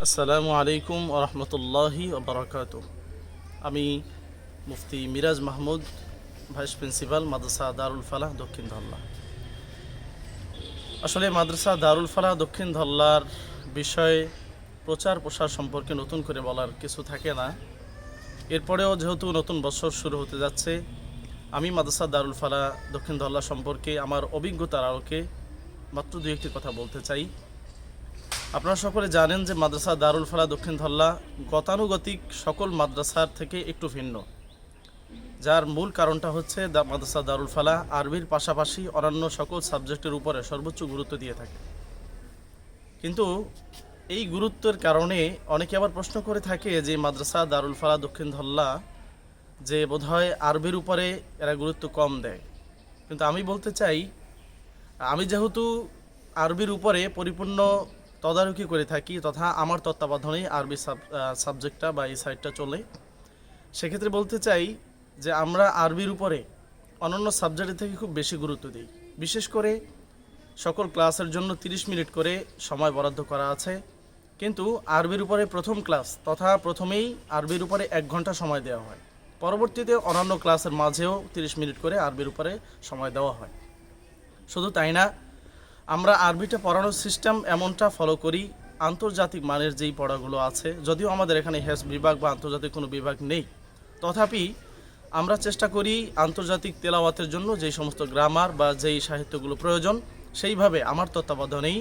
আসসালামু আলাইকুম ওরহমতুল্লাহি ওবরাকাতুহ। আমি মুফতি মিরাজ মাহমুদ, ভাইস প্রিন্সিপাল মাদ্রাসা দারুল ফালাহ দক্ষিণ ধল্লা। আসলে মাদ্রাসা দারুল ফালাহ দক্ষিণ ধল্লার বিষয়ে প্রচার প্রসার সম্পর্কে নতুন করে বলার কিছু থাকে না। এরপরেও যেহেতু নতুন বছর শুরু হতে যাচ্ছে, আমি মাদ্রাসা দারুল ফালাহ দক্ষিণ ধল্লা সম্পর্কে আমার অভিজ্ঞতার আলোকে মাত্র দুই একটি কথা বলতে চাই। আপনারা সকলে জানেন যে মাদ্রাসা দারুল ফালাহ দক্ষিণ ধল্লা গতানুগতিক সকল মাদ্রাসার থেকে একটু ভিন্ন, যার মূল কারণটা হচ্ছে মাদ্রাসা দারুল ফালাহ আরবির পাশাপাশি অন্যান্য সকল সাবজেক্টের উপরে সর্বোচ্চ গুরুত্ব দিয়ে থাকে। কিন্তু এই গুরুত্বের কারণে অনেকে আবার প্রশ্ন করে থাকে যে মাদ্রাসা দারুল ফালাহ দক্ষিণ ধল্লা যে বোধহয় আরবির উপরে এরা গুরুত্ব কম দেয়। কিন্তু আমি বলতে চাই, আমি যেহেতু আরবির উপরে পরিপূর্ণ তদারকি করে থাকি তথা আমার তত্ত্বাবধানেই আরবি সাবজেক্টটা বা এই সাইডটা চলে, সেক্ষেত্রে বলতে চাই যে আমরা আরবির উপরে অন্যান্য সাবজেক্টের থেকে খুব বেশি গুরুত্ব দিই। বিশেষ করে সকল ক্লাসের জন্য 30 মিনিট করে সময় বরাদ্দ করা আছে, কিন্তু আরবির উপরে প্রথম ক্লাস তথা প্রথমেই আরবির উপরে 1 ঘন্টা সময় দেওয়া হয়। পরবর্তীতে অন্যান্য ক্লাসের মাঝেও 30 মিনিট করে আরবির উপরে সময় দেওয়া হয়। শুধু তাই না, আমরা আরবিটা পড়ানোর সিস্টেম এমনটা ফলো করি, আন্তর্জাতিক মানের যেই পড়াগুলো আছে, যদিও আমাদের এখানে হেস বিভাগ বা আন্তর্জাতিক কোনো বিভাগ নেই, তথাপি আমরা চেষ্টা করি আন্তর্জাতিক তেলাওয়াতের জন্য যেই সমস্ত গ্রামার বা যেই সাহিত্যগুলো প্রয়োজন সেইভাবে আমার তত্ত্বাবধানেই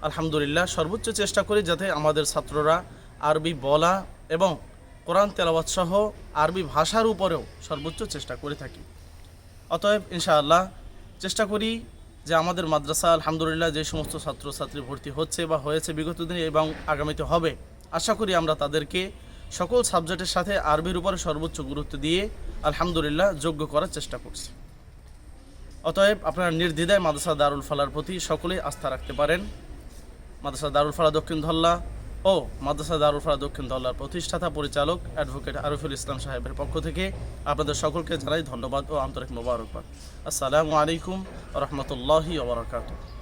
আলহামদুলিল্লাহ সর্বোচ্চ চেষ্টা করি যাতে আমাদের ছাত্ররা আরবি বলা এবং কোরআন তেলাওয়াত সহ আরবি ভাষার উপরেও সর্বোচ্চ চেষ্টা করে থাকি। অতএব ইনশাআল্লাহ চেষ্টা করি যে আমাদের মাদ্রাসা আলহামদুলিল্লাহ যে সমস্ত ছাত্রছাত্রী ভর্তি হচ্ছে বা হয়েছে বিগত দিনে এবং আগামীতে হবে, আশা করি আমরা তাদেরকে সকল সাবজেক্টের সাথে আরবির উপরে সর্বোচ্চ গুরুত্ব দিয়ে আলহামদুলিল্লাহ যোগ্য করার চেষ্টা করছি। অতএব আপনারা নির্দ্বিধায় মাদ্রাসা দারুল ফালাহর প্রতি সকলেই আস্থা রাখতে পারেন। মাদ্রাসা দারুল ফালাহ দক্ষিণ ধল্লা ও মাদ্রাসা দারুল ফালাহ দক্ষিণ ধল্লার প্রতিষ্ঠাতা পরিচালক অ্যাডভোকেট আরিফুল ইসলাম সাহেবের পক্ষ থেকে আপনাদের সকলকে জানাই ধন্যবাদ ও আন্তরিক মোবারকবাদ। আসসালামু আলাইকুম ওয়া রাহমাতুল্লাহি ওয়া বারাকাতুহু।